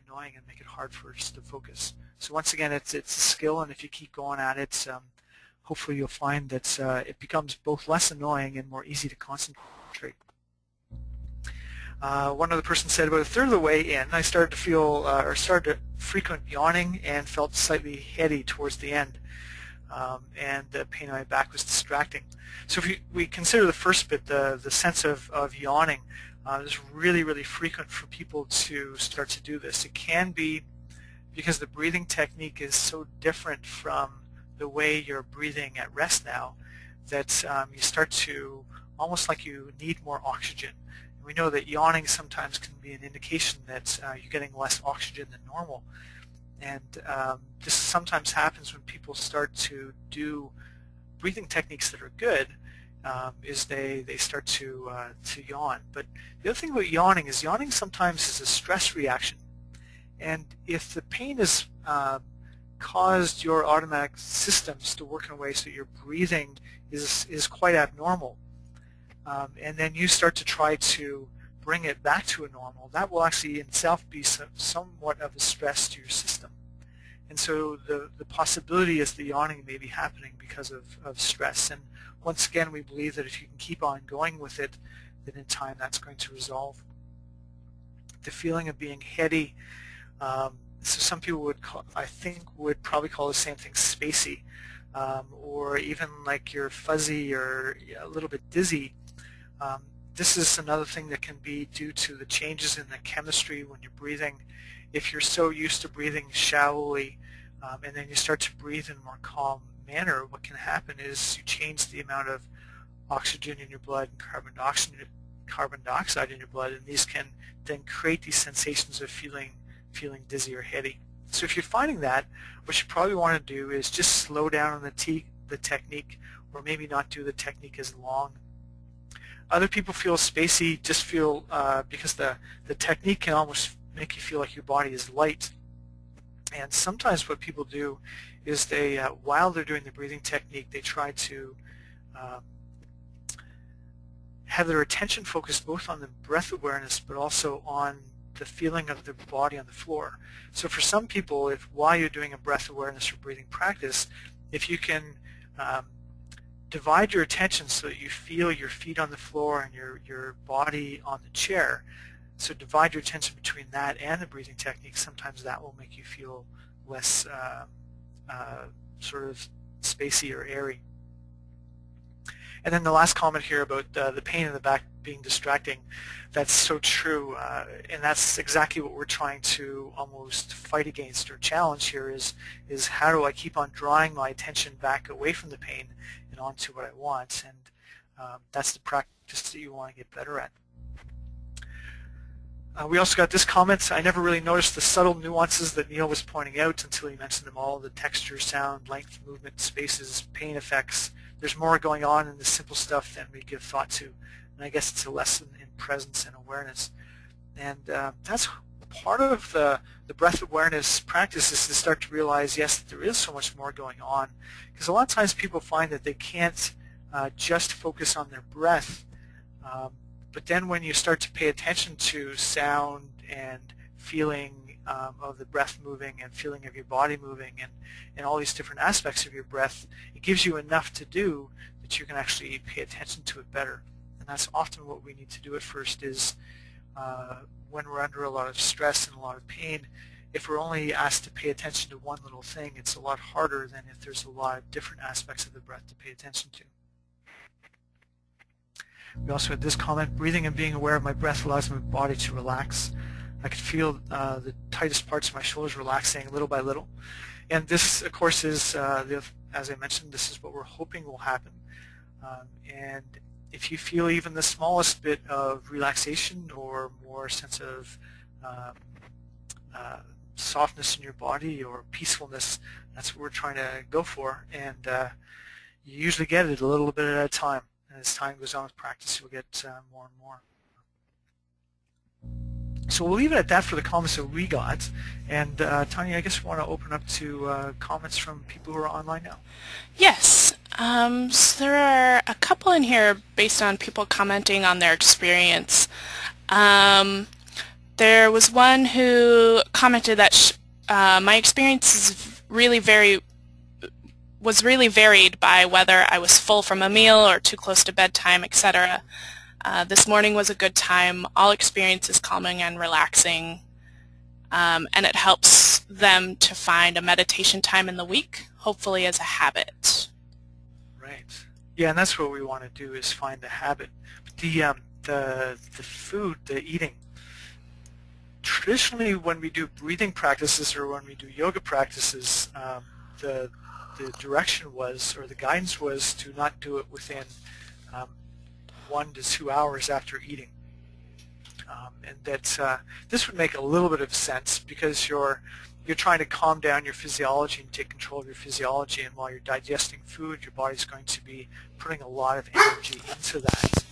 annoying and make it hard for us to focus. So once again, it's a skill, and if you keep going at it, hopefully you'll find that it becomes both less annoying and more easy to concentrate. One other person said about a third of the way in, I started to feel, or started to frequent yawning and felt slightly heady towards the end. And the pain in my back was distracting. So if we consider the first bit, the sense of yawning, it's really, really frequent for people to start to do this. It can be because the breathing technique is so different from the way you're breathing at rest now that you start to almost like you need more oxygen. And we know that yawning sometimes can be an indication that you're getting less oxygen than normal. And this sometimes happens when people start to do breathing techniques that are good, is they start to yawn. But the other thing about yawning is yawning sometimes is a stress reaction. And if the pain has caused your automatic systems to work in a way so your breathing is quite abnormal, and then you start to try to bring it back to a normal, that will actually in itself be somewhat of a stress to your system. And so the possibility is the yawning may be happening because of stress. And once again, we believe that if you can keep on going with it, then in time that's going to resolve. The feeling of being heady, so some people would would probably call the same thing spacey, or even like you're fuzzy or a little bit dizzy. This is another thing that can be due to the changes in the chemistry when you're breathing. If you're so used to breathing shallowly and then you start to breathe in a more calm manner, what can happen is you change the amount of oxygen in your blood and carbon dioxide in your blood, and these can then create these sensations of feeling dizzy or heady. So if you're finding that, what you probably want to do is just slow down on the technique, or maybe not do the technique as long. Other people feel spacey, just feel because the technique can almost make you feel like your body is light. And sometimes what people do is they, while they're doing the breathing technique, they try to have their attention focused both on the breath awareness but also on the feeling of their body on the floor. So for some people, if while you're doing a breath awareness or breathing practice, if you can divide your attention so that you feel your feet on the floor and your body on the chair, so divide your attention between that and the breathing technique, sometimes that will make you feel less sort of spacey or airy. And then the last comment here about the pain in the back being distracting, that's so true, and that's exactly what we're trying to almost fight against or challenge here is how do I keep on drawing my attention back away from the pain and onto what I want, and that's the practice that you want to get better at. We also got this comment, I never really noticed the subtle nuances that Neil was pointing out until he mentioned them all, the texture, sound, length, movement, spaces, pain effects. There's more going on in the simple stuff than we give thought to. And I guess it's a lesson in presence and awareness. And that's part of the breath awareness practice, is to start to realize, yes, that there is so much more going on. Because a lot of times people find that they can't just focus on their breath. But then when you start to pay attention to sound and feeling of the breath moving and feeling of your body moving and all these different aspects of your breath, it gives you enough to do that you can actually pay attention to it better. And that's often what we need to do at first is when we're under a lot of stress and a lot of pain, if we're only asked to pay attention to one little thing, it's a lot harder than if there's a lot of different aspects of the breath to pay attention to. We also had this comment, breathing and being aware of my breath allows my body to relax. I could feel the tightest parts of my shoulders relaxing little by little. And this, of course, is, as I mentioned, this is what we're hoping will happen. And if you feel even the smallest bit of relaxation or more sense of softness in your body or peacefulness, that's what we're trying to go for. And you usually get it a little bit at a time. And as time goes on with practice, you'll get more and more. So we'll leave it at that for the comments that we got. And Tanya, I guess we want to open up to comments from people who are online now. Yes. So there are a couple in here based on people commenting on their experience. There was one who commented that my experience was really varied by whether I was full from a meal or too close to bedtime, etc. This morning was a good time. All experience is calming and relaxing, and it helps them to find a meditation time in the week, hopefully as a habit. Right. Yeah, and that's what we want to do, is find the habit. But the food, the eating. Traditionally, when we do breathing practices or when we do yoga practices, the direction was, or the guidance was, to not do it within 1 to 2 hours after eating. And that this would make a little bit of sense, because you're trying to calm down your physiology and take control of your physiology, and while you're digesting food, your body's going to be putting a lot of energy into that.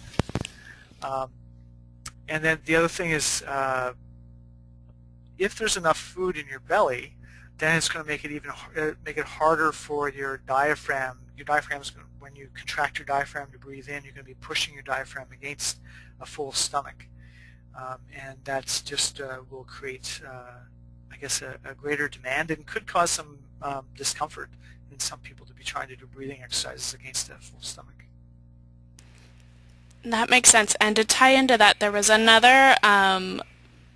And then the other thing is, if there's enough food in your belly, then it's going to make it harder for your diaphragm. Your diaphragm's going to, when you contract your diaphragm to breathe in, you're going to be pushing your diaphragm against a full stomach, and that's just will create, I guess, a greater demand, and could cause some discomfort in some people to be trying to do breathing exercises against a full stomach. That makes sense. And to tie into that, there was another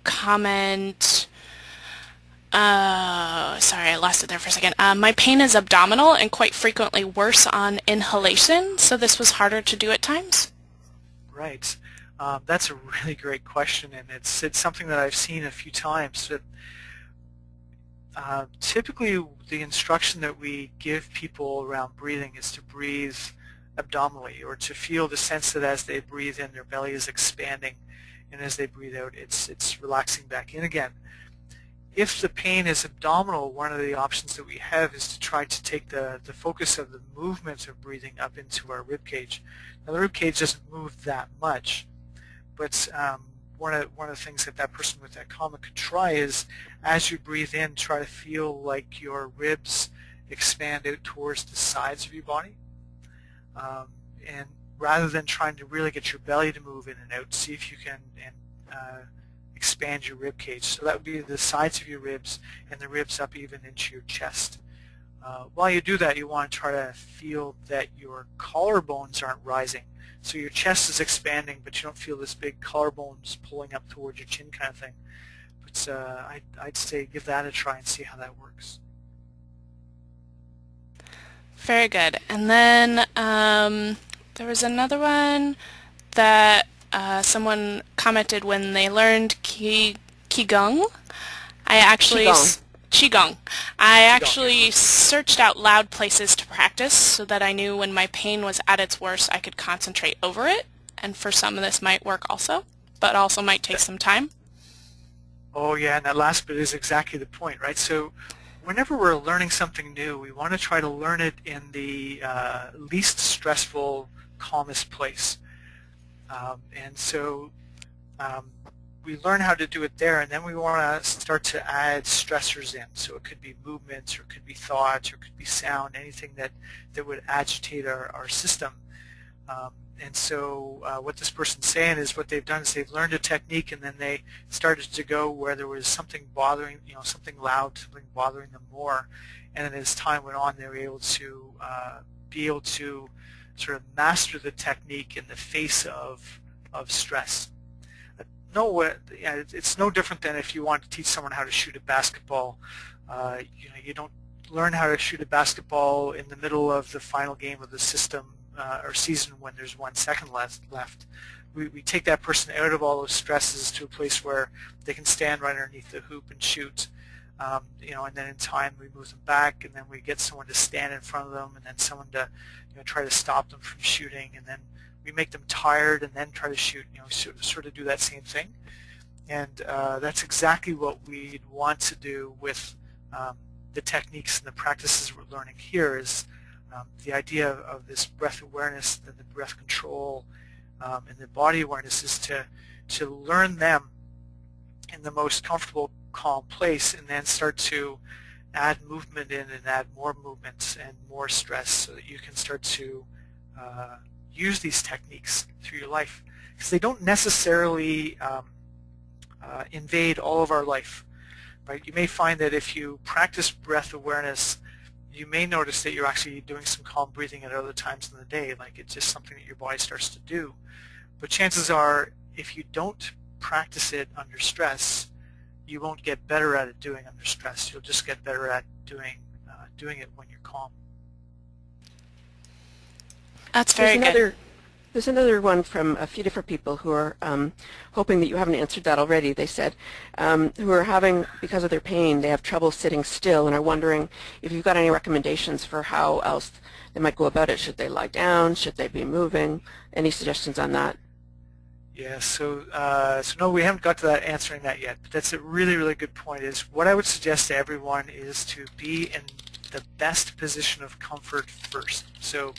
comment. Sorry, I lost it there for a second. My pain is abdominal and quite frequently worse on inhalation, so this was harder to do at times. Right. That's a really great question, and it's something that I've seen a few times. That, typically, the instruction that we give people around breathing is to breathe abdominally, or to feel the sense that as they breathe in, their belly is expanding, and as they breathe out, it's relaxing back in again. If the pain is abdominal, one of the options that we have is to try to take the focus of the movement of breathing up into our rib cage. Now, the rib cage doesn't move that much, but one of the things that person with that comment could try is, as you breathe in, try to feel like your ribs expand out towards the sides of your body, and rather than trying to really get your belly to move in and out, see if you can expand your rib cage. So that would be the sides of your ribs and the ribs up even into your chest. While you do that, you want to try to feel that your collarbones aren't rising. So your chest is expanding, but you don't feel this big collarbones pulling up towards your chin kind of thing. But I'd say give that a try and see how that works. Very good. And then there was another one that someone commented when they learned Qigong. Qigong. I actually searched out loud places to practice so that I knew when my pain was at its worst I could concentrate over it. And for some of this might work also, but also might take some time. Oh yeah, and that last bit is exactly the point, right? So whenever we're learning something new, we want to try to learn it in the least stressful, calmest place. And so we learn how to do it there, and then we want to start to add stressors in. So it could be movements, or it could be thoughts, or it could be sound, anything that would agitate our system. And so what this person's saying is, what they've done is they've learned a technique, and then they started to go where there was something bothering, something loud, something bothering them more. And then as time went on, they were able to sort of master the technique in the face of stress. It's no different than if you want to teach someone how to shoot a basketball. You don't learn how to shoot a basketball in the middle of the final game of the system or season when there's 1 second left. We take that person out of all those stresses to a place where they can stand right underneath the hoop and shoot. And then in time we move them back, and then we get someone to stand in front of them, and then someone to try to stop them from shooting, and then we make them tired and then try to shoot, sort of do that same thing. And that's exactly what we'd want to do with the techniques and the practices we're learning here. Is the idea of this breath awareness and the breath control and the body awareness is to learn them in the most comfortable, calm place, and then start to add movement in and add more movements and more stress, so that you can start to use these techniques through your life, because they don't necessarily invade all of our life. Right? You may find that if you practice breath awareness, you may notice that you're actually doing some calm breathing at other times in the day, like it's just something that your body starts to do. But chances are, if you don't practice it under stress, you won't get better at it doing under stress. You'll just get better at doing it when you're calm. That's very good. There's another one from a few different people who are hoping that you haven't answered that already. They said who are having, because of their pain, they have trouble sitting still and are wondering if you've got any recommendations for how else they might go about it. Should they lie down? Should they be moving? Any suggestions on that? Yeah, so no, we haven't got to that answering that yet, but that's a really, really good point. Is what I would suggest to everyone is to be in the best position of comfort first. So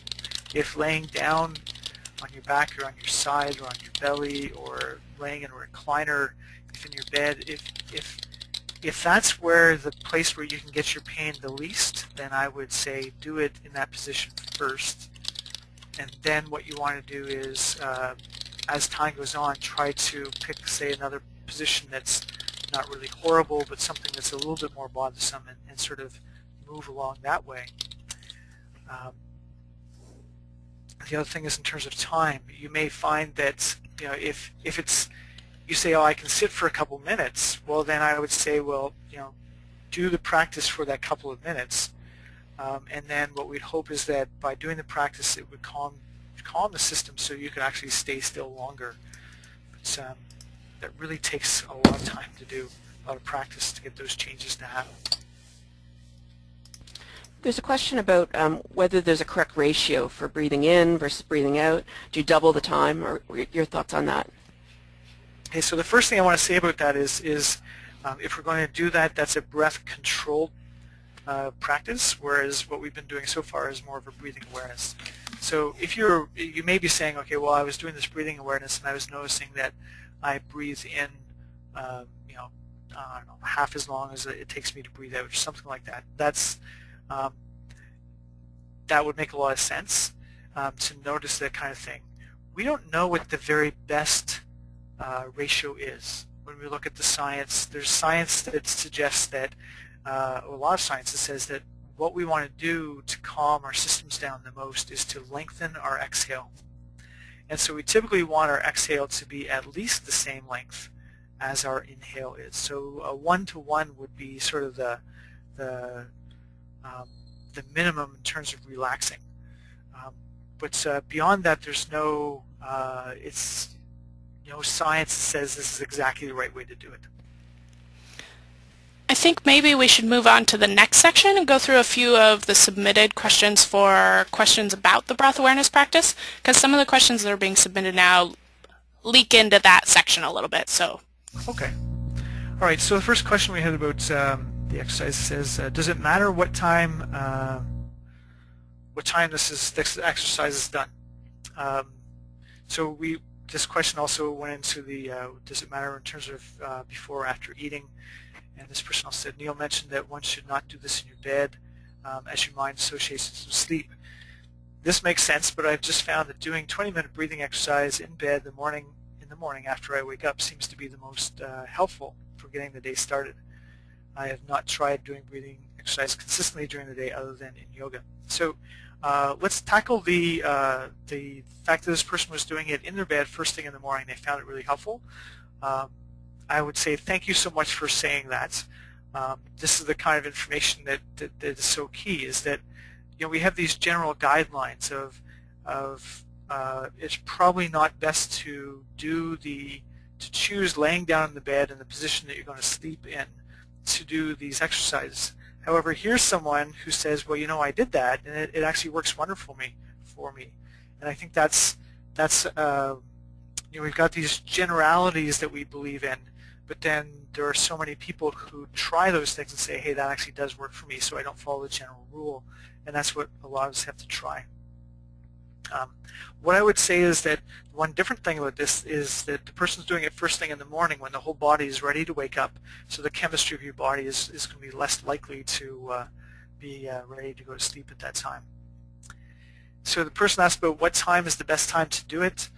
if laying down on your back or on your side or on your belly or laying in a recliner, if in your bed, if that's where the place where you can get your pain the least, then I would say do it in that position first. And then what you want to do is, as time goes on, try to pick, say, another position that's not really horrible, but something that's a little bit more bothersome, and sort of move along that way. The other thing is, in terms of time, you may find that if it's, you say, oh, I can sit for a couple minutes, well, then I would say, well, do the practice for that couple of minutes, and then what we'd hope is that by doing the practice, it would calm the system so you can actually stay still longer. But that really takes a lot of time to do, a lot of practice to get those changes to happen. There's a question about whether there's a correct ratio for breathing in versus breathing out. Do you double the time, or your thoughts on that? Okay, so the first thing I want to say about that is if we're going to do that, that's a breath-controlled practice, whereas what we've been doing so far is more of a breathing awareness. So if you may be saying, okay, well, I was doing this breathing awareness and I was noticing that I breathe in, I don't know, half as long as it takes me to breathe out, or something like that. That would make a lot of sense to notice that kind of thing. We don't know what the very best ratio is. When we look at the science, there's science that suggests that, a lot of science that says that what we want to do to calm our systems down the most is to lengthen our exhale. And so we typically want our exhale to be at least the same length as our inhale is. So a 1-to-1 would be sort of the minimum in terms of relaxing. But beyond that, there's no science that says this is exactly the right way to do it. I think maybe we should move on to the next section and go through a few of the submitted questions for questions about the breath awareness practice, because some of the questions that are being submitted now leak into that section a little bit. So. Okay. All right. So the first question we had about the exercise says, does it matter what time this exercise is done? So this question also went into the does it matter in terms of before or after eating? And this person also said, Neil mentioned that one should not do this in your bed as your mind associates with sleep. This makes sense, but I've just found that doing 20-minute breathing exercise in bed in the morning after I wake up seems to be the most helpful for getting the day started. I have not tried doing breathing exercise consistently during the day other than in yoga. So let's tackle the fact that this person was doing it in their bed first thing in the morning. They found it really helpful. I would say thank you so much for saying that. This is the kind of information that is so key, is that we have these general guidelines of it's probably not best to choose laying down in the bed in the position that you're going to sleep in to do these exercises. However, here's someone who says, well, I did that and it actually works wonderful for me. And I think that's we've got these generalities that we believe in, but then there are so many people who try those things and say, hey, that actually does work for me, so I don't follow the general rule. And that's what a lot of us have to try. What I would say is that one different thing about this is that the person's doing it first thing in the morning when the whole body is ready to wake up, so the chemistry of your body is going to be less likely to be ready to go to sleep at that time. So the person asked about what time is the best time to do it.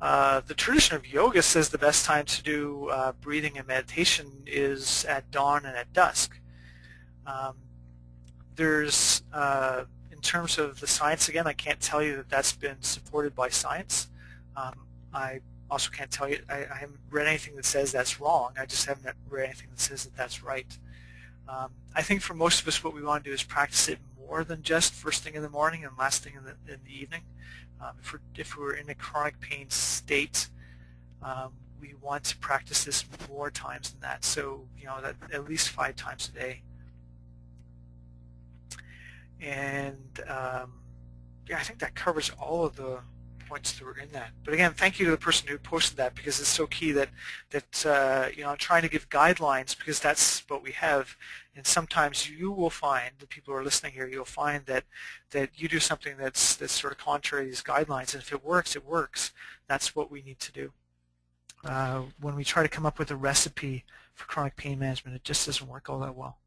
The tradition of yoga says the best time to do breathing and meditation is at dawn and at dusk. There's, in terms of the science, again, I can't tell you that that's been supported by science. I also can't tell you, I haven't read anything that says that's wrong. I just haven't read anything that says that that's right. I think for most of us what we want to do is practice it more than just first thing in the morning and last thing in the evening. If we're in a chronic pain state, we want to practice this more times than that. So, that at least 5 times a day. And yeah, I think that covers all of the points that were in that. But again, thank you to the person who posted that, because it's so key that I'm trying to give guidelines, because that's what we have. And sometimes you will find, the people who are listening here, you'll find that you do something that's sort of contrary to these guidelines, and if it works, it works. That's what we need to do. When we try to come up with a recipe for chronic pain management, it just doesn't work all that well.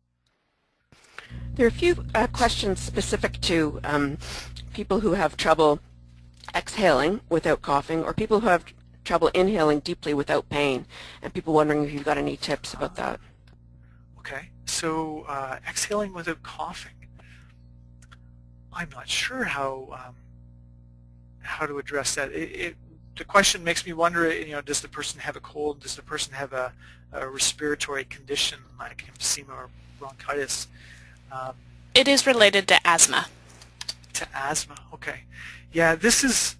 There are a few questions specific to people who have trouble exhaling without coughing, or people who have trouble inhaling deeply without pain, and people wondering if you've got any tips about that. Okay, so exhaling without coughing, I'm not sure how to address that. The question makes me wonder, does the person have a cold? Does the person have a respiratory condition like emphysema or bronchitis? It is related to asthma. To asthma, okay. Yeah, this is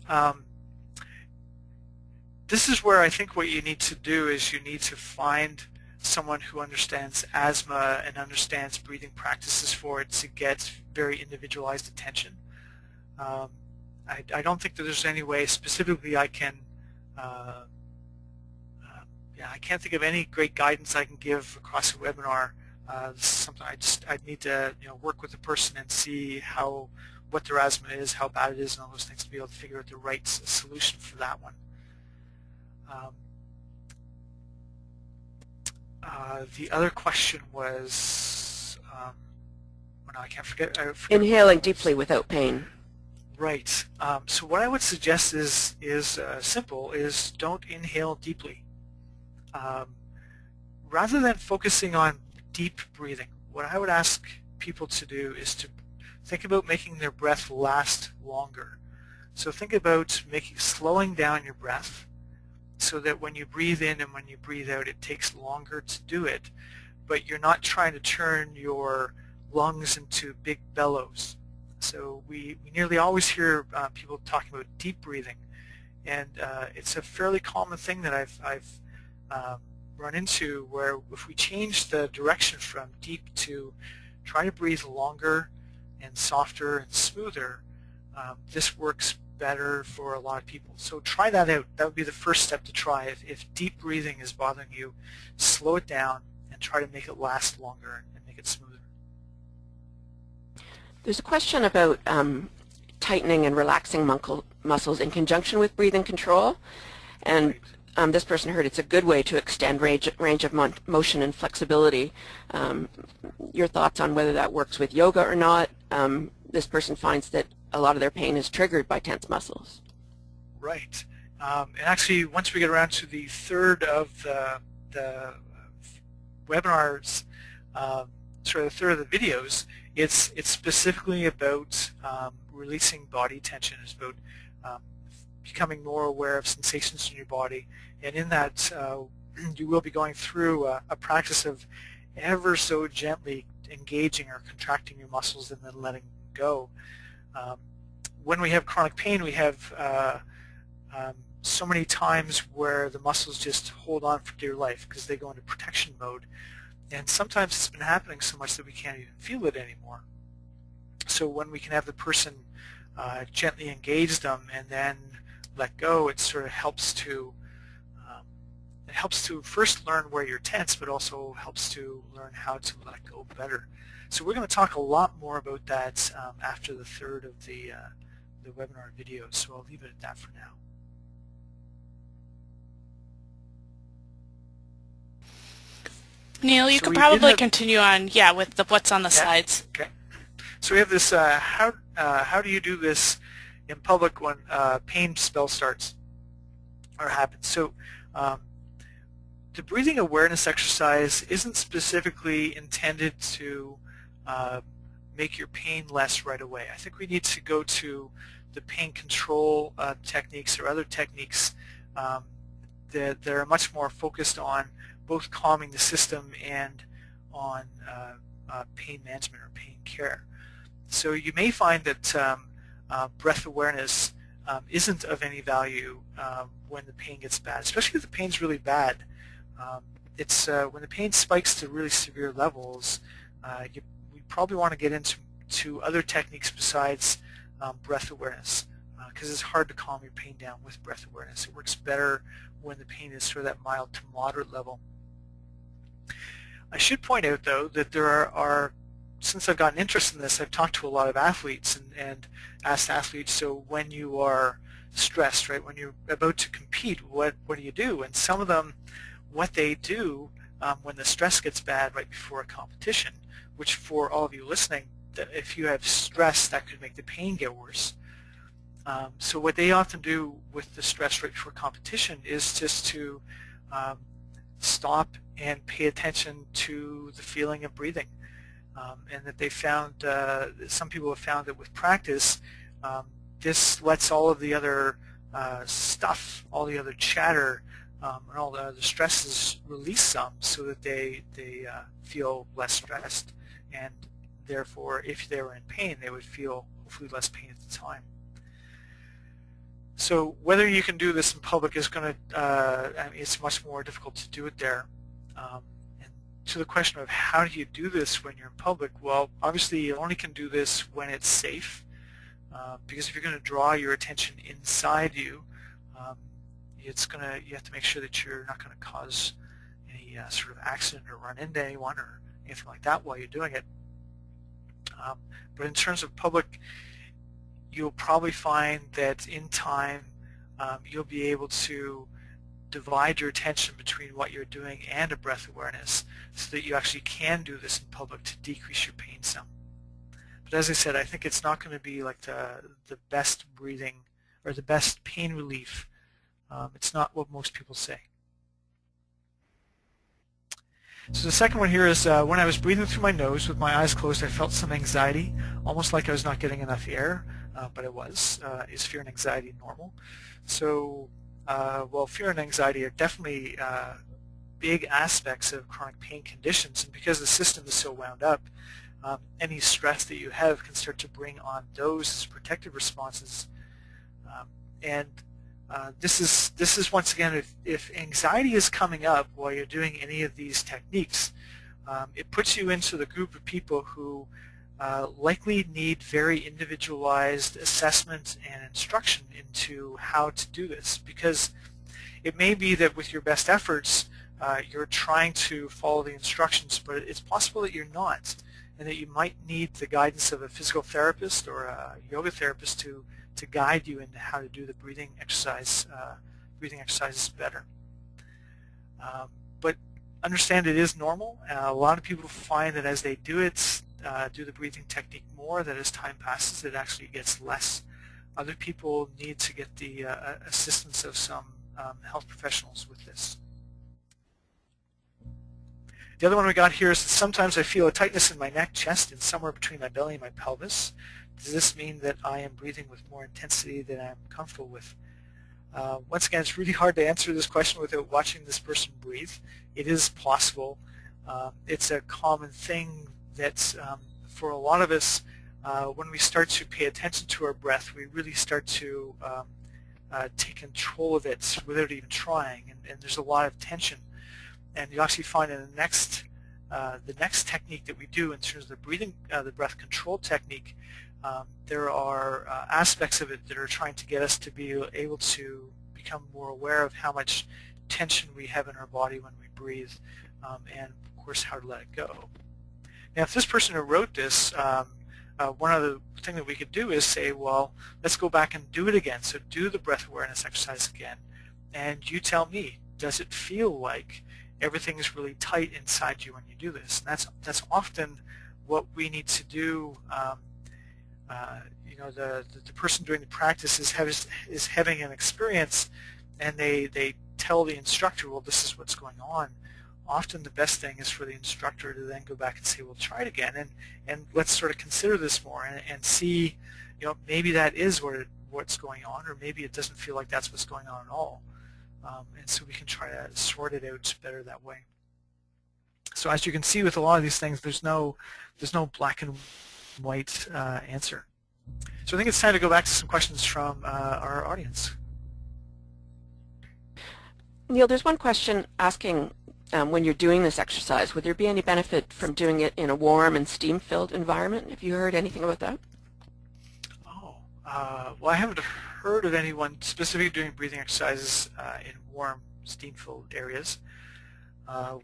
where I think what you need to do is you need to find someone who understands asthma and understands breathing practices for it to get very individualized attention. I don't think that there's any way specifically I can I can't think of any great guidance I can give across a webinar. Something I'd need to work with the person and see what their asthma is, how bad it is, and all those things to be able to figure out the right solution for that one. The other question was, no, I forget. Inhaling deeply without pain. Right. So what I would suggest is simple: is don't inhale deeply. Rather than focusing on deep breathing, what I would ask people to do is to think about making their breath last longer. So think about slowing down your breath so that when you breathe in and when you breathe out, it takes longer to do it, but you're not trying to turn your lungs into big bellows. So we nearly always hear people talking about deep breathing, and it's a fairly common thing that I've run into, where if we change the direction from deep to try to breathe longer and softer and smoother, this works better for a lot of people. So try that out. That would be the first step to try. If deep breathing is bothering you, slow it down and try to make it last longer and make it smoother. There's a question about tightening and relaxing muscles in conjunction with breathing control, and this person heard it's a good way to extend range of motion and flexibility. Your thoughts on whether that works with yoga or not? This person finds that a lot of their pain is triggered by tense muscles. Right. And actually, once we get around to the third of the webinars, sort of the third of the videos, it's specifically about releasing body tension. It's about becoming more aware of sensations in your body. And in that, you will be going through a practice of ever so gently engaging or contracting your muscles and then letting go. When we have chronic pain, we have so many times where the muscles just hold on for dear life because they go into protection mode. And sometimes it's been happening so much that we can't even feel it anymore. So when we can have the person gently engage them and then let go, it sort of helps to first learn where you're tense, but also helps to learn how to let go better. So we're going to talk a lot more about that after the third of the webinar videos, so I'll leave it at that for now. Neil, you could probably continue on, with what's on the slides. Okay. So we have this, how do you do this in public when pain spell starts? or happens. So the breathing awareness exercise isn't specifically intended to make your pain less right away. I think we need to go to the pain control techniques or other techniques that are much more focused on both calming the system and on pain management or pain care. So you may find that breath awareness isn't of any value when the pain gets bad, especially if the pain's really bad. It's when the pain spikes to really severe levels, we probably want to get into other techniques besides breath awareness, because it's hard to calm your pain down with breath awareness. It works better when the pain is sort of that mild to moderate level. I should point out, though, that there are since I've gotten interest in this, I've talked to a lot of athletes and asked athletes, so when you are stressed, right, when you're about to compete, what do you do? And some of them, what they do when the stress gets bad right before a competition, which for all of you listening, if you have stress, that could make the pain get worse. So what they often do with the stress right before competition is just to stop and pay attention to the feeling of breathing. And that they found, some people have found that with practice, this lets all of the other stuff, all the other chatter, and all the other stresses release some, so that they feel less stressed, and therefore, if they were in pain, they would feel hopefully less pain at the time. So whether you can do this in public is going to, I mean, it's much more difficult to do it there. And to the question of how do you do this when you're in public, well, obviously you only can do this when it's safe, because if you're going to draw your attention inside you, you have to make sure that you're not going to cause any sort of accident or run into anyone or anything like that while you're doing it. But in terms of public, you'll probably find that in time you'll be able to divide your attention between what you're doing and a breath awareness, so that you actually can do this in public to decrease your pain some. But as I said, I think it's not going to be like the best breathing or the best pain relief. It's not what most people say. So the second one here is when I was breathing through my nose with my eyes closed, I felt some anxiety, almost like I was not getting enough air, but I was. Is fear and anxiety normal? So, well, fear and anxiety are definitely big aspects of chronic pain conditions, and because the system is so wound up, any stress that you have can start to bring on those as protective responses. This is once again, if anxiety is coming up while you're doing any of these techniques, it puts you into the group of people who likely need very individualized assessment and instruction into how to do this, because it may be that with your best efforts you're trying to follow the instructions, but it's possible that you're not, and that you might need the guidance of a physical therapist or a yoga therapist to guide you into how to do the breathing exercises better. But understand it is normal. A lot of people find that as they do it, do the breathing technique more, that as time passes it actually gets less. Other people need to get the assistance of some health professionals with this. The other one we got here is that sometimes I feel a tightness in my neck, chest, and somewhere between my belly and my pelvis. Does this mean that I am breathing with more intensity than I'm comfortable with? Once again, it's really hard to answer this question without watching this person breathe. It is possible. It's a common thing that for a lot of us, when we start to pay attention to our breath, we really start to take control of it without even trying, and there's a lot of tension. And you actually find in the next technique that we do in terms of the breathing, the breath control technique, there are aspects of it that are trying to get us to be able to become more aware of how much tension we have in our body when we breathe, and of course how to let it go. Now, if this person who wrote this, one other thing that we could do is say, well, let's go back and do it again. So do the breath awareness exercise again, and you tell me, does it feel like everything is really tight inside you when you do this? And that's often what we need to do. You know, the person doing the practice is having an experience, and they tell the instructor, well, this is what's going on, often the best thing is for the instructor to then go back and say, well, try it again, and let's sort of consider this more and see, maybe that is what's going on, or maybe it doesn't feel like that's what's going on at all. And so we can try to sort it out better that way. So as you can see with a lot of these things, there's no black and white answer. So I think it's time to go back to some questions from our audience. Neil, there's one question asking, when you're doing this exercise, would there be any benefit from doing it in a warm and steam-filled environment? Have you heard anything about that? Well, I haven't heard of anyone specifically doing breathing exercises in warm, steam-filled areas.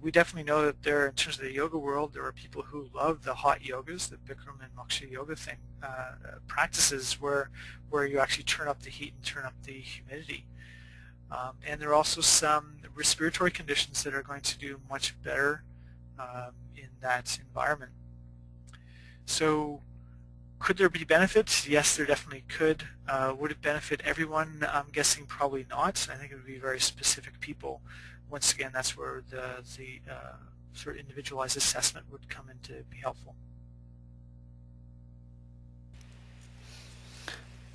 We definitely know that in terms of the yoga world, there are people who love the hot yogas, the Bikram and Moksha yoga thing, practices where you actually turn up the heat and turn up the humidity. And there are also some respiratory conditions that are going to do much better in that environment. So could there be benefits? Yes, there definitely could. Would it benefit everyone? I'm guessing probably not. I think it would be very specific people. Once again, that's where the sort of individualized assessment would come in to be helpful.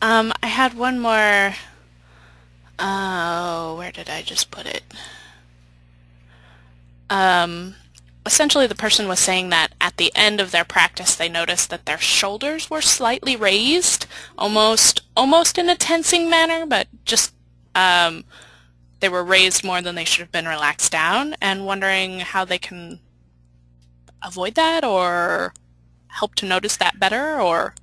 I had one more. Oh, where did I just put it? Essentially, the person was saying that at the end of their practice, they noticed that their shoulders were slightly raised, almost in a tensing manner, but just they were raised more than they should have been relaxed down, and wondering how they can avoid that or help to notice that better, or...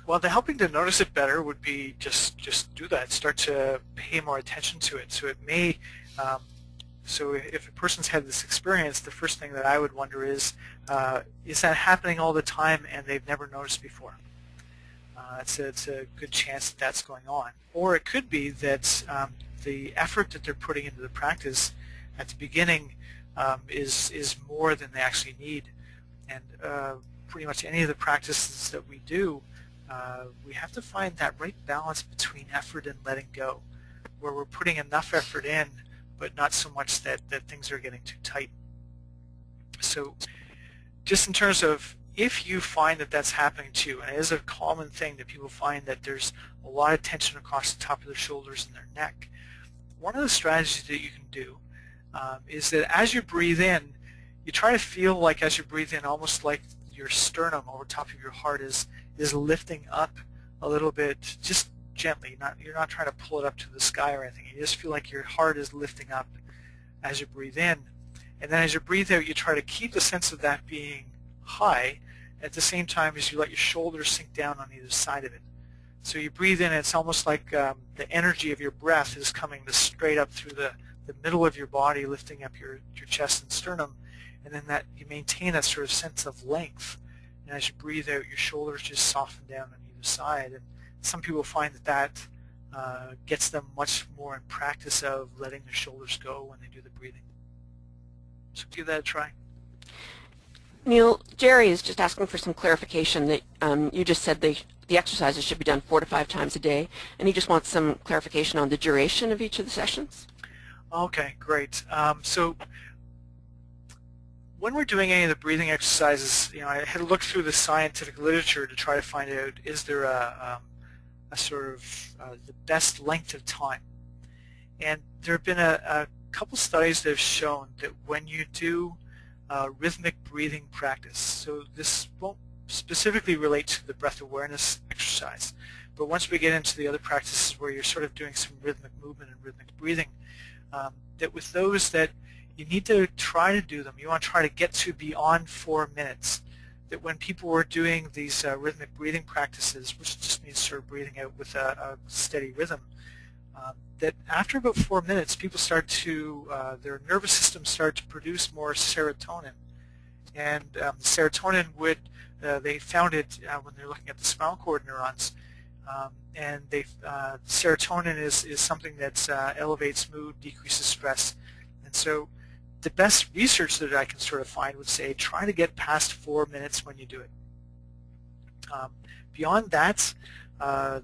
Well, the helping to notice it better would be just do that. Start to pay more attention to it. So it may, so if a person's had this experience, the first thing that I would wonder is that happening all the time and they've never noticed before? It's a good chance that that's going on. Or it could be that the effort that they're putting into the practice at the beginning is more than they actually need. And pretty much any of the practices that we do, we have to find that right balance between effort and letting go, where we're putting enough effort in, but not so much that things are getting too tight. So just in terms of if you find that that's happening to you, and it is a common thing that people find that there's a lot of tension across the top of their shoulders and their neck, one of the strategies that you can do is that as you breathe in, you try to feel like as you breathe in, almost like your sternum over top of your heart is lifting up a little bit, just gently. You're not trying to pull it up to the sky or anything. You just feel like your heart is lifting up as you breathe in. And then as you breathe out, you try to keep the sense of that being high at the same time as you let your shoulders sink down on either side of it. So you breathe in, it's almost like the energy of your breath is coming straight up through the middle of your body, lifting up your chest and sternum, and then that you maintain that sort of sense of length. And as you breathe out, your shoulders just soften down on either side. And some people find that gets them much more in practice of letting their shoulders go when they do the breathing. So give that a try. Neil, Jerry is just asking for some clarification that you just said the exercises should be done 4 to 5 times a day, and he just wants some clarification on the duration of each of the sessions. Okay, great. So when we're doing any of the breathing exercises, I had to look through the scientific literature to try to find out, is there a sort of the best length of time? And there have been a couple studies that have shown that when you do rhythmic breathing practice, so this won't specifically relate to the breath awareness exercise, but once we get into the other practices where you're sort of doing some rhythmic movement and rhythmic breathing, that with those that you need to try to do them, you want to try to get to beyond 4 minutes. That when people were doing these rhythmic breathing practices, which just means sort of breathing out with a steady rhythm, that after about 4 minutes, people start to, their nervous system start to produce more serotonin. And serotonin would, they found it when they're looking at the spinal cord neurons, and serotonin is something that elevates mood, decreases stress. And so the best research that I can sort of find would say try to get past 4 minutes when you do it. Beyond that,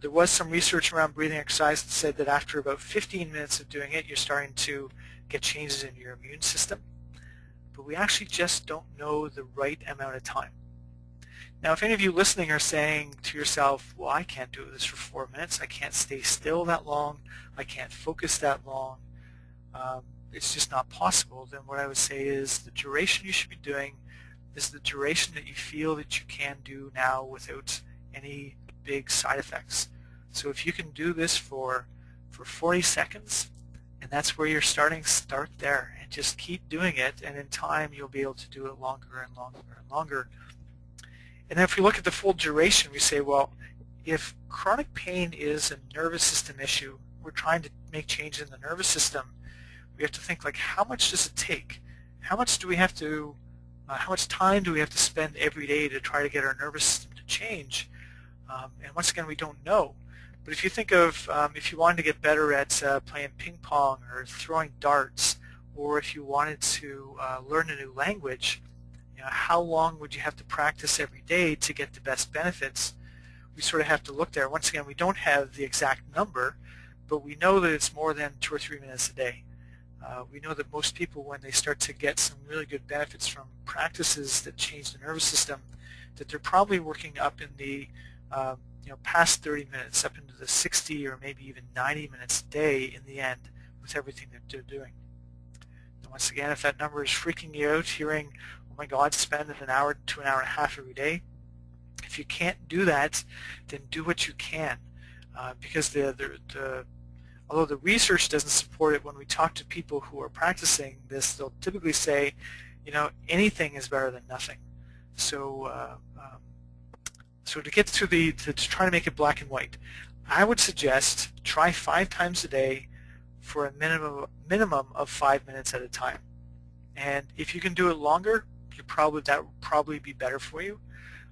There was some research around breathing exercise that said that after about 15 minutes of doing it, you're starting to get changes in your immune system. But we actually just don't know the right amount of time. Now, if any of you listening are saying to yourself, well, I can't do this for 4 minutes, I can't stay still that long, I can't focus that long, it's just not possible, then what I would say is the duration you should be doing is the duration that you feel that you can do now without any big side effects. So if you can do this for 40 seconds, and that's where you're starting, start there and just keep doing it, and in time you'll be able to do it longer and longer and longer. And then if we look at the full duration, we say, well, if chronic pain is a nervous system issue, we're trying to make changes in the nervous system, we have to think, like, how much does it take? How much do we have to, how much time do we have to spend every day to try to get our nervous system to change? And once again, we don't know. But if you think of if you wanted to get better at playing ping pong or throwing darts, or if you wanted to learn a new language, how long would you have to practice every day to get the best benefits? We sort of have to look there. Once again, we don't have the exact number, but we know that it's more than 2 or 3 minutes a day. We know that most people, when they start to get some really good benefits from practices that change the nervous system, that they're probably working up in the past 30 minutes, up into the 60 or maybe even 90 minutes a day in the end with everything that they're doing. And once again, if that number is freaking you out, hearing, oh my God, spend an hour to an hour and a half every day, if you can't do that, then do what you can, because although the research doesn't support it, when we talk to people who are practicing this, they'll typically say, anything is better than nothing. So, so to get to try to make it black and white, I would suggest try 5 times a day for a minimum of 5 minutes at a time. And if you can do it longer, that would probably be better for you.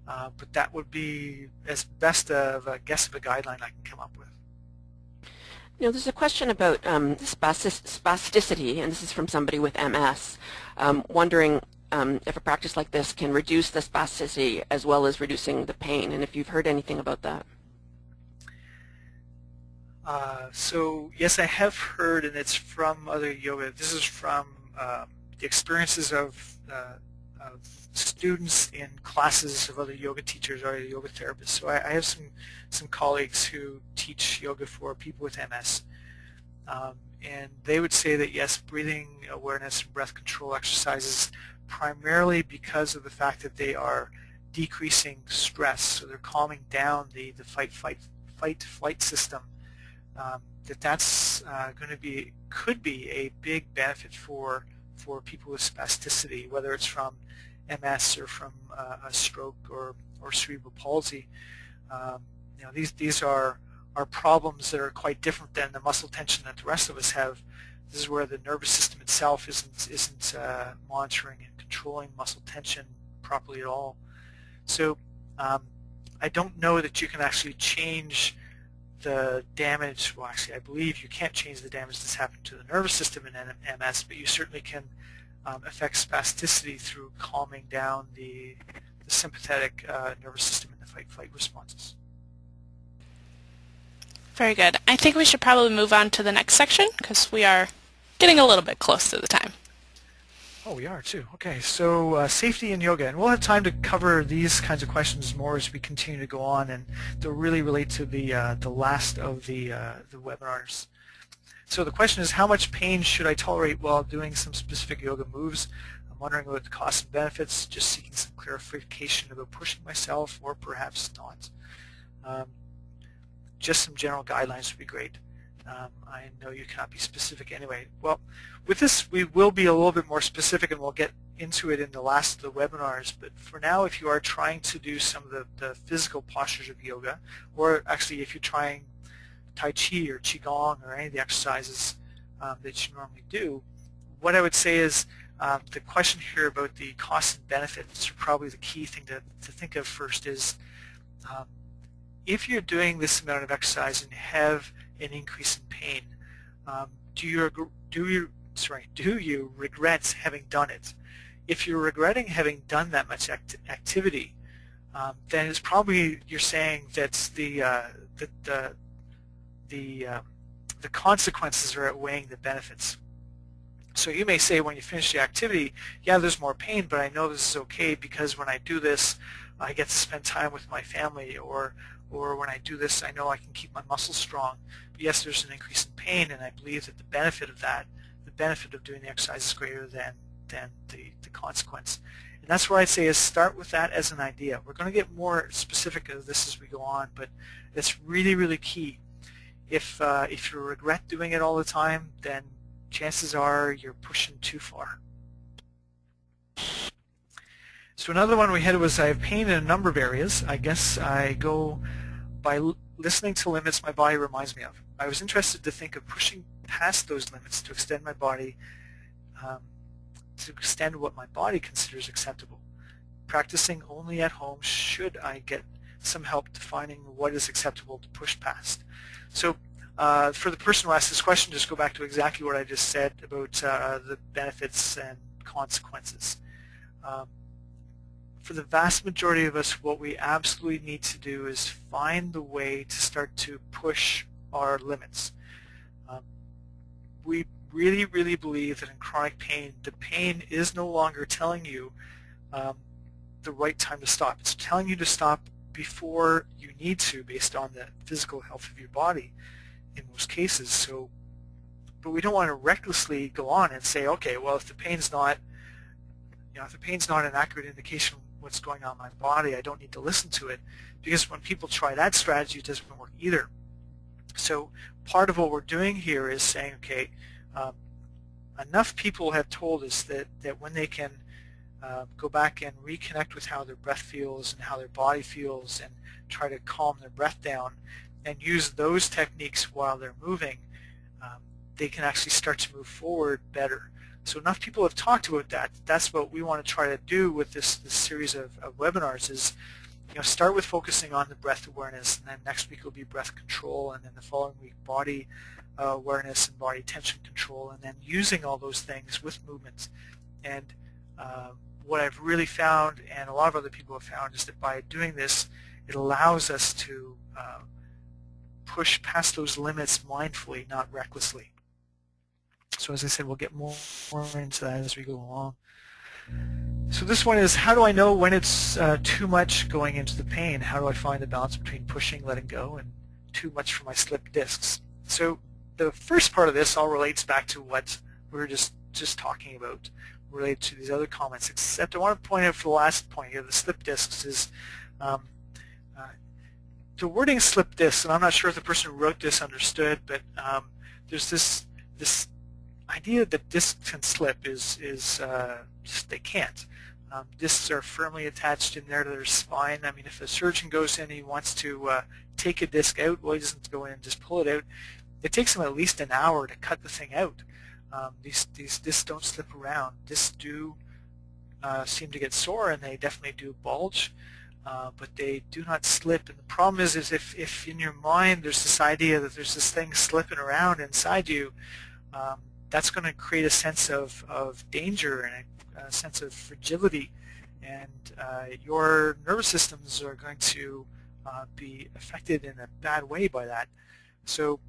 But that would be as best of a guess of a guideline I can come up with. There's a question about spasticity, and this is from somebody with MS, wondering if a practice like this can reduce the spasticity as well as reducing the pain, and if you've heard anything about that. So yes, I have heard, and it's from other yoga. This is from the experiences of students in classes of other yoga teachers or yoga therapists. So I have some colleagues who teach yoga for people with MS, and they would say that yes, breathing awareness and breath control exercises, primarily because of the fact that they are decreasing stress, so they're calming down the fight-flight system, that's could be a big benefit for people with spasticity, whether it's from MS or from a stroke or cerebral palsy. These are problems that are quite different than the muscle tension that the rest of us have. This is where the nervous system itself isn't monitoring and controlling muscle tension properly at all. So I don't know that you can actually change the damage. Well, actually, I believe you can't change the damage that's happened to the nervous system in MS, but you certainly can affect spasticity through calming down the sympathetic nervous system in the fight-flight responses. Very good. I think we should probably move on to the next section because we are getting a little bit close to the time. Oh, we are too. Okay, so safety in yoga, and we'll have time to cover these kinds of questions more as we continue to go on, and they'll really relate to the last of the webinars. So the question is, how much pain should I tolerate while doing some specific yoga moves? I'm wondering about the costs and benefits, just seeking some clarification about pushing myself, or perhaps not. Just some general guidelines would be great. I know you cannot be specific anyway. Well, with this we will be a little bit more specific, and we'll get into it in the last of the webinars. But for now, if you are trying to do some of the physical postures of yoga, or actually if you're trying Tai Chi or Qigong or any of the exercises that you normally do, what I would say is the question here about the costs and benefits are probably the key thing to think of first is if you're doing this amount of exercise and have an increase in pain, do you regret having done it? If you're regretting having done that much activity, then it's probably you're saying that the consequences are outweighing the benefits. So you may say when you finish the activity, yeah, there's more pain, but I know this is okay because when I do this, I get to spend time with my family, or when I do this, I know I can keep my muscles strong. But yes, there's an increase in pain, and I believe that the benefit of that, the benefit of doing the exercise is greater than the consequence. And that's where I'd say is start with that as an idea. We're going to get more specific of this as we go on, but it's really, really key. If you regret doing it all the time, then chances are you're pushing too far. So another one we had was I have pain in a number of areas. I guess I go by listening to limits my body reminds me of. I was interested to think of pushing past those limits to extend my body, to extend what my body considers acceptable. Practicing only at home, should I get some help defining what is acceptable to push past? So for the person who asked this question, just go back to exactly what I just said about the benefits and consequences. For the vast majority of us, what we absolutely need to do is find the way to start to push our limits. We really, really believe that in chronic pain, the pain is no longer telling you the right time to stop. It's telling you to stop before you need to, based on the physical health of your body in most cases. So, but we don't want to recklessly go on and say, okay, well, if the pain's not, if the pain's not an accurate indication of what's going on in my body, I don't need to listen to it, because when people try that strategy, it doesn't work either. So part of what we're doing here is saying, okay, enough people have told us that when they can go back and reconnect with how their breath feels and how their body feels and try to calm their breath down and use those techniques while they're moving, they can actually start to move forward better. So enough people have talked about that. That's what we want to try to do with this series of webinars is, start with focusing on the breath awareness, and then next week will be breath control, and then the following week body awareness and body tension control, and then using all those things with movement. And what I've really found, and a lot of other people have found, is that by doing this, it allows us to push past those limits mindfully, not recklessly. So as I said, we'll get more into that as we go along. So this one is, how do I know when it's too much going into the pain? How do I find the balance between pushing, letting go, and too much for my slipped discs? So the first part of this all relates back to what we were just talking about, related to these other comments, except I want to point out for the last point here, the slip discs, is the wording slip discs, and I'm not sure if the person who wrote this understood, but there's this idea that discs can slip is just they can't. Discs are firmly attached in there to their spine. I mean, if a surgeon goes in and he wants to take a disc out, well, he doesn't go in and just pull it out. It takes him at least an hour to cut the thing out. These discs don't slip around. Discs do seem to get sore, and they definitely do bulge, but they do not slip. And the problem is if in your mind there's this idea that there's this thing slipping around inside you, that's going to create a sense of danger and a sense of fragility, and your nervous systems are going to be affected in a bad way by that. So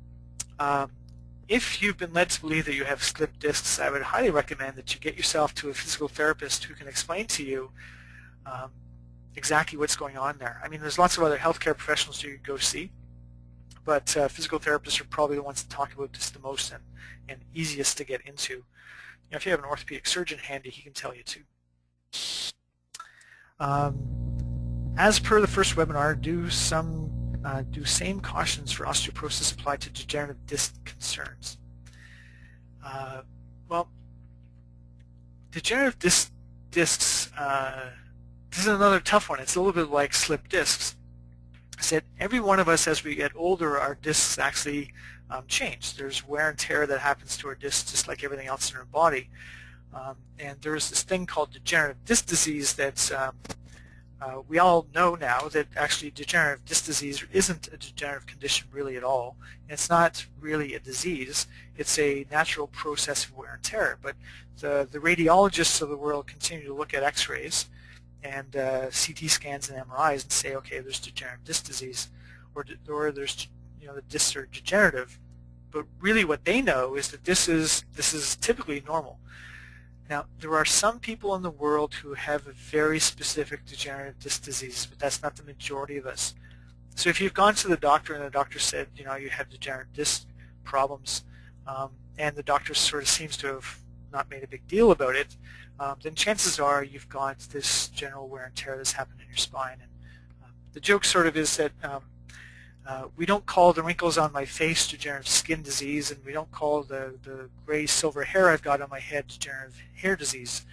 if you've been led to believe that you have slipped discs, I would highly recommend that you get yourself to a physical therapist who can explain to you exactly what's going on there. I mean, there's lots of other healthcare professionals you could go see, but physical therapists are probably the ones that talk about this the most and easiest to get into. If you have an orthopedic surgeon handy, he can tell you too. As per the first webinar, do same cautions for osteoporosis apply to degenerative disc concerns? Well, degenerative discs, this is another tough one. It's a little bit like slip discs. I said every one of us, as we get older, our discs actually change. There's wear and tear that happens to our discs just like everything else in our body. And there's this thing called degenerative disc disease that we all know now that actually degenerative disc disease isn't a degenerative condition really at all. It's not really a disease. It's a natural process of wear and tear. But the radiologists of the world continue to look at x-rays, and CT scans and MRIs and say, okay, there's degenerative disc disease, or there's, the discs are degenerative. But really what they know is that this is typically normal. Now, there are some people in the world who have a very specific degenerative disc disease, but that's not the majority of us. So if you've gone to the doctor and the doctor said, you have degenerative disc problems, and the doctor sort of seems to have not made a big deal about it, then chances are you've got this general wear and tear that's happened in your spine. And the joke sort of is that we don't call the wrinkles on my face degenerative skin disease, and we don't call the gray silver hair I've got on my head degenerative hair disease.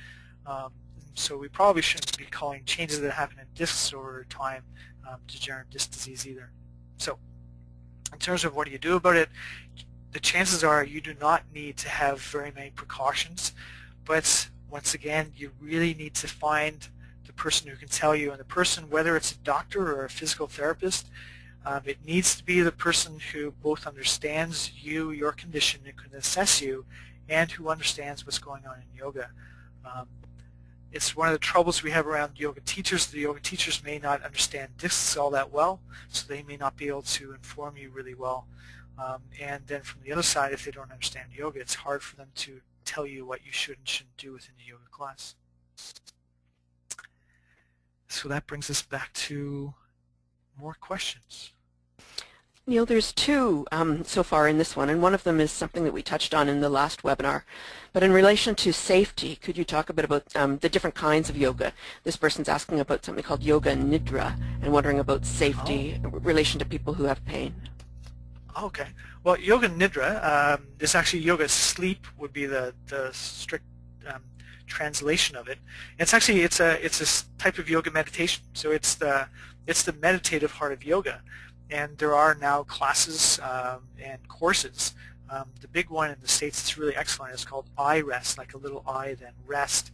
So we probably shouldn't be calling changes that happen in discs over time degenerative disc disease either. So in terms of what do you do about it, the chances are you do not need to have very many precautions, but once again, you really need to find the person who can tell you, and the person, whether it's a doctor or a physical therapist, it needs to be the person who both understands you, your condition, and can assess you, and who understands what's going on in yoga. It's one of the troubles we have around yoga teachers. The yoga teachers may not understand discs all that well, so they may not be able to inform you really well. And then from the other side, if they don't understand yoga, it's hard for them to tell you what you should and shouldn't do within the yoga class. So that brings us back to more questions. Neil, there's two so far in this one, and one of them is something that we touched on in the last webinar. But in relation to safety, could you talk a bit about the different kinds of yoga? This person's asking about something called yoga nidra and wondering about safety in relation to people who have pain. Okay. Well, yoga nidra is actually yoga sleep would be the strict translation of it. It's actually it's a type of yoga meditation. So it's the meditative heart of yoga. And there are now classes and courses. The big one in the States that's really excellent is called I Rest, like a little I, then rest.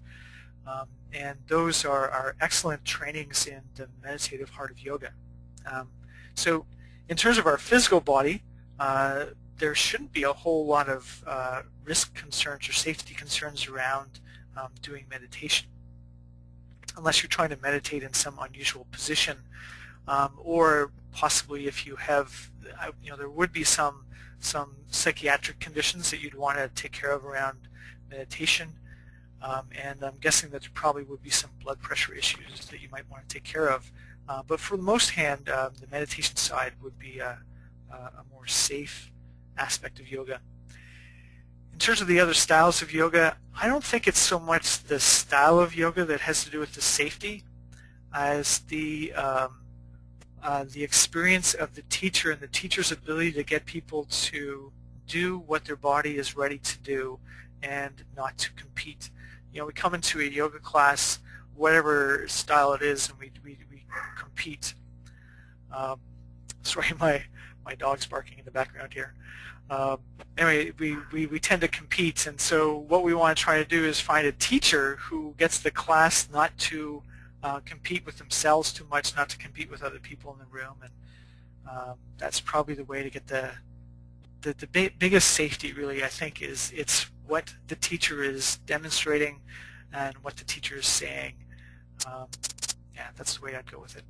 And those are excellent trainings in the meditative heart of yoga. So in terms of our physical body, there shouldn't be a whole lot of risk concerns or safety concerns around doing meditation, unless you're trying to meditate in some unusual position. Or possibly if you have, there would be some psychiatric conditions that you'd want to take care of around meditation, and I'm guessing that there probably would be some blood pressure issues that you might want to take care of. But for the most hand, the meditation side would be a more safe aspect of yoga. In terms of the other styles of yoga, I don't think it's so much the style of yoga that has to do with the safety as the experience of the teacher and the teacher's ability to get people to do what their body is ready to do and not to compete. We come into a yoga class, whatever style it is, and we compete. Sorry, my dog's barking in the background here. Anyway, we tend to compete, and so what we want to try to do is find a teacher who gets the class not to compete with themselves too much, not to compete with other people in the room, and that's probably the way to get the biggest safety, really, I think, is it's what the teacher is demonstrating and what the teacher is saying. Yeah, that's the way I'd go with it.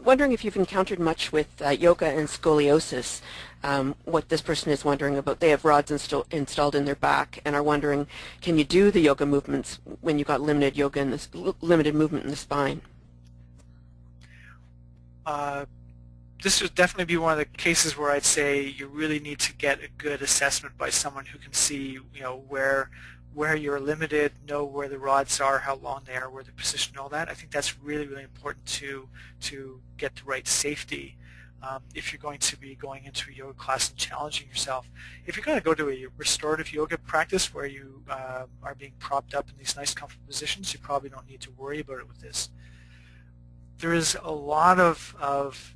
Wondering if you've encountered much with yoga and scoliosis. What this person is wondering about, they have rods installed in their back and are wondering, can you do the yoga movements when you've got limited yoga and limited movement in the spine? This would definitely be one of the cases where I'd say you really need to get a good assessment by someone who can see, where you're limited, know where the rods are, how long they are, where they're positioned, all that. I think that's really, really important to get the right safety if you're going to be going into a yoga class and challenging yourself. If you're going to go to a restorative yoga practice where you are being propped up in these nice, comfortable positions, you probably don't need to worry about it with this. There is a lot of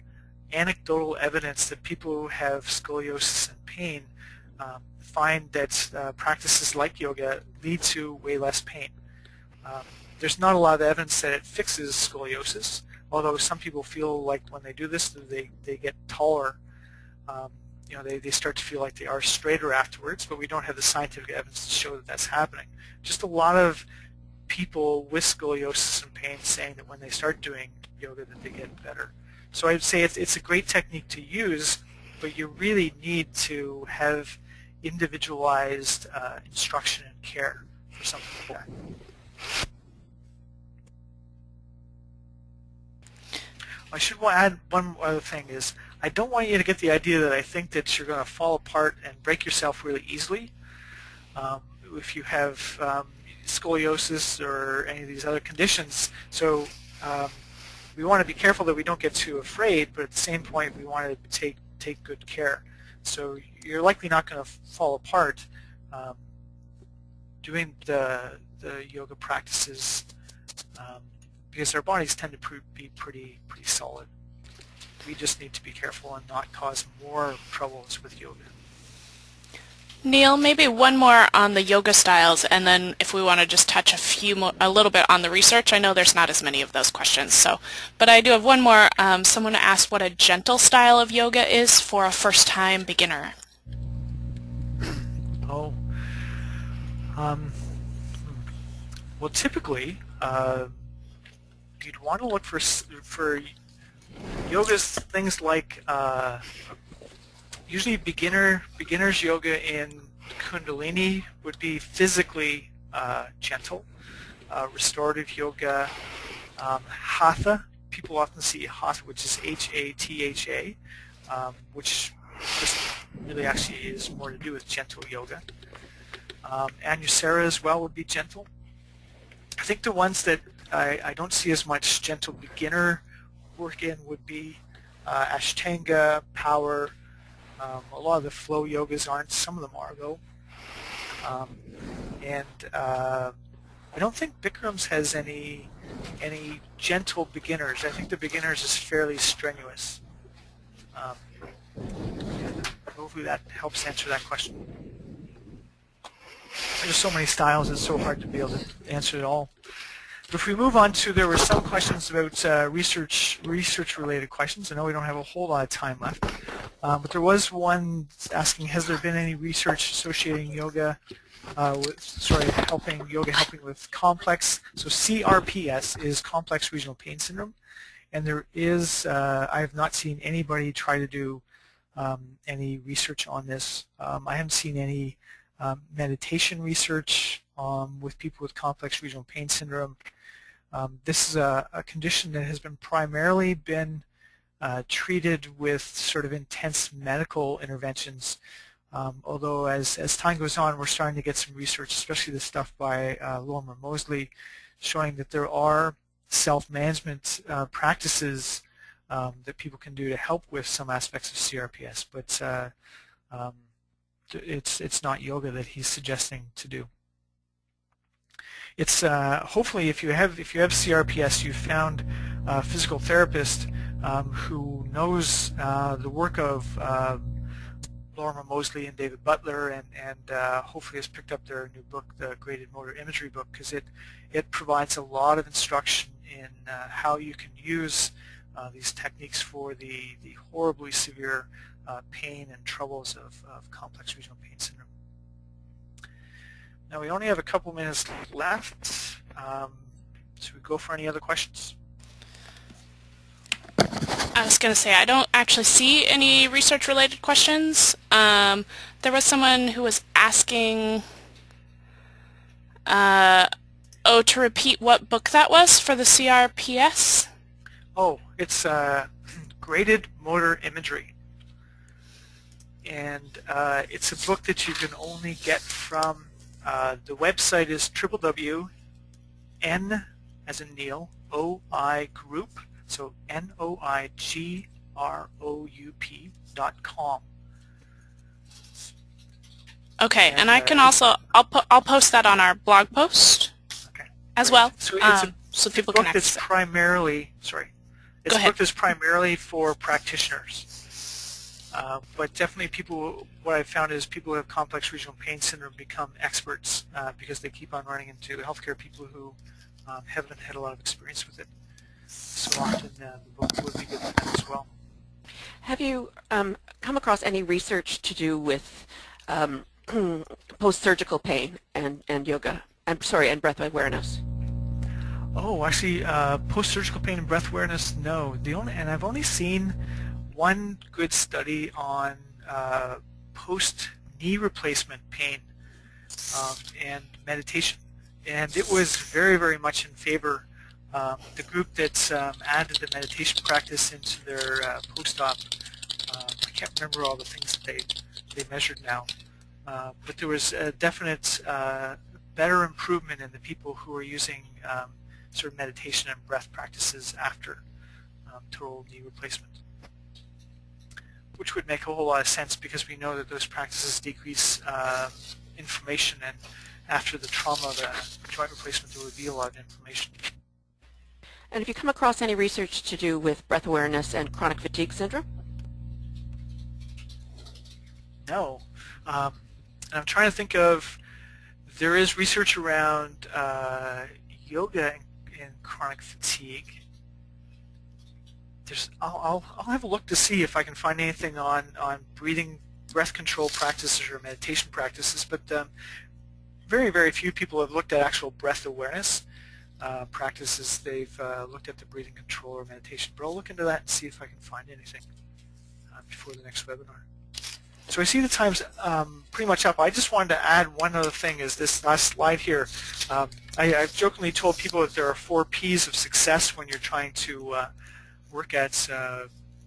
anecdotal evidence that people who have scoliosis and pain find that practices like yoga lead to way less pain. There's not a lot of evidence that it fixes scoliosis, although some people feel like when they do this, they get taller. They start to feel like they are straighter afterwards, but we don't have the scientific evidence to show that that's happening. Just a lot of people with scoliosis and pain saying that when they start doing yoga that they get better. So I would say it's a great technique to use, but you really need to have individualized instruction and care for something like that. I should add one other thing is I don't want you to get the idea that I think that you're going to fall apart and break yourself really easily. If you have scoliosis or any of these other conditions. So we want to be careful that we don't get too afraid, but at the same point we want to take good care. So you're likely not going to fall apart doing the yoga practices because our bodies tend to be pretty solid. We just need to be careful and not cause more troubles with yoga. Neil, maybe one more on the yoga styles, and then if we want to just touch a little bit on the research. I know there's not as many of those questions, but I do have one more. Someone asked what a gentle style of yoga is for a first-time beginner. Oh, well, typically you'd want to look for yogas, things like usually beginners yoga in Kundalini would be physically gentle. Restorative yoga, Hatha, people often see Hatha, which is H-A-T-H-A, which just really actually is more to do with gentle yoga. Anusara as well would be gentle. I think the ones that I don't see as much gentle beginner work in would be Ashtanga, Power. A lot of the flow yogas aren't. Some of them are, though. I don't think Bikram's has any gentle beginners. I think the beginners is fairly strenuous. Hopefully that helps answer that question. There's so many styles, it's so hard to be able to answer it all. But if we move on to, there were some questions about research-related questions. I know we don't have a whole lot of time left, but there was one asking, has there been any research associating yoga helping with complex? So CRPS is complex regional pain syndrome, and there is I have not seen anybody try to do any research on this. I haven't seen any meditation research with people with complex regional pain syndrome. This is a condition that has been primarily been treated with sort of intense medical interventions, although as time goes on we're starting to get some research, especially the stuff by Lorimer Moseley, showing that there are self-management practices that people can do to help with some aspects of CRPS, but it's not yoga that he's suggesting to do. It's hopefully if you have CRPS, you've found a physical therapist who knows the work of Lorimer Moseley and David Butler, and hopefully has picked up their new book, the Graded Motor Imagery book, because it provides a lot of instruction in how you can use these techniques for the horribly severe pain and troubles of complex regional pain syndrome. Now we only have a couple minutes left, so we go for any other questions. I was going to say, I don't actually see any research-related questions. There was someone who was asking, to repeat what book that was for the CRPS? Oh, it's Graded Motor Imagery. And it's a book that you can only get from, the website is www.N as in Neil, O-I group, so NOIGROUP.com. Okay, and I can also, I'll post that on our blog post as well, so it's so people can access it. It's a book that's primarily for practitioners. But definitely people, what I've found is people who have complex regional pain syndrome become experts because they keep on running into healthcare people who haven't had a lot of experience with it. So often the book would be good for them as well. Have you come across any research to do with post-surgical pain and yoga? And breath awareness? Oh, actually, post-surgical pain and breath awareness, no. And I've only seen one good study on post-knee replacement pain and meditation, and it was very, very much in favor. The group that's added the meditation practice into their post-op, I can't remember all the things that they measured now, but there was a definite better improvement in the people who are using sort of meditation and breath practices after total knee replacement, which would make a whole lot of sense because we know that those practices decrease inflammation, and after the trauma of a joint replacement there would be a lot of inflammation. And have you come across any research to do with breath awareness and chronic fatigue syndrome? No. And I'm trying to think of, there is research around yoga and chronic fatigue. I'll have a look to see if I can find anything on breathing, breath control practices or meditation practices, but very, very few people have looked at actual breath awareness practices. They've looked at the breathing control or meditation, but I'll look into that and see if I can find anything before the next webinar. So I see the time's pretty much up. I just wanted to add one other thing, is this last slide here. I've jokingly told people that there are 4 P's of success when you're trying to work at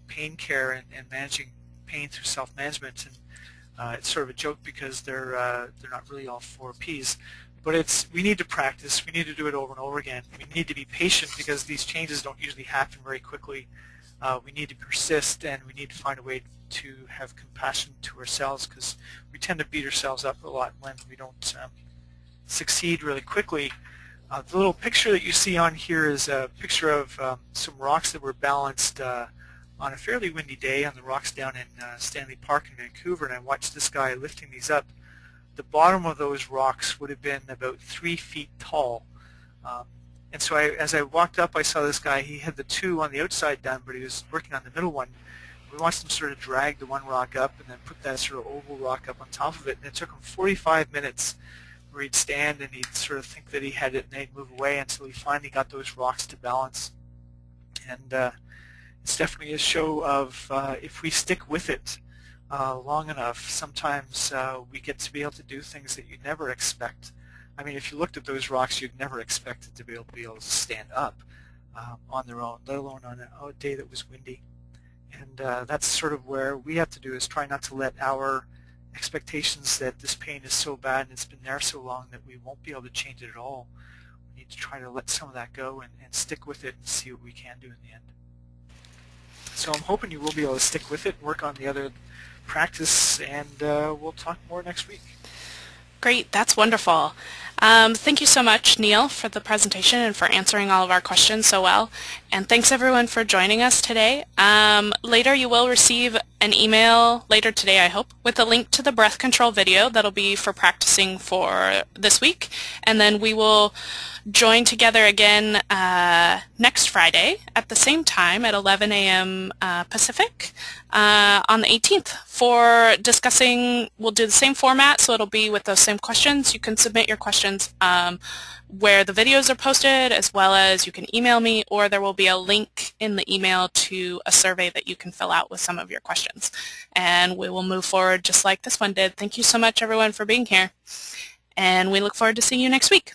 pain care and managing pain through self-management. And it's sort of a joke because they're not really all 4 P's. But we need to practice. We need to do it over and over again. We need to be patient because these changes don't usually happen very quickly. We need to persist, and we need to find a way to have compassion to ourselves, because we tend to beat ourselves up a lot when we don't succeed really quickly. The little picture that you see on here is a picture of some rocks that were balanced on a fairly windy day on the rocks down in Stanley Park in Vancouver, and I watched this guy lifting these up. The bottom of those rocks would have been about 3 feet tall. And so as I walked up, I saw this guy. He had the 2 on the outside done, but he was working on the middle one. We watched him sort of drag the one rock up and then put that sort of oval rock up on top of it. And it took him 45 minutes where he'd stand and he'd sort of think that he had it, and then he'd move away until he finally got those rocks to balance. And it's definitely a show of if we stick with it long enough, sometimes we get to be able to do things that you'd never expect. I mean, if you looked at those rocks, you'd never expect it to be able to stand up on their own, let alone on a day that was windy. And that's sort of where we have to do, is try not to let our expectations that this pain is so bad and it's been there so long that we won't be able to change it at all. We need to try to let some of that go and stick with it and see what we can do in the end. So I'm hoping you will be able to stick with it and work on the other practice, and we'll talk more next week. Great, that's wonderful. Thank you so much, Neil, for the presentation and for answering all of our questions so well. And thanks everyone for joining us today. Later you will receive an email, later today I hope, with a link to the breath control video that'll be for practicing for this week. And then we will join together again next Friday at the same time at 11 a.m. Pacific on the 18th for discussing. We'll do the same format, so it'll be with those same questions. You can submit your questions where the videos are posted, as well as you can email me, or there will be a link in the email to a survey that you can fill out with some of your questions. And we will move forward just like this one did. Thank you so much, everyone, for being here. And we look forward to seeing you next week.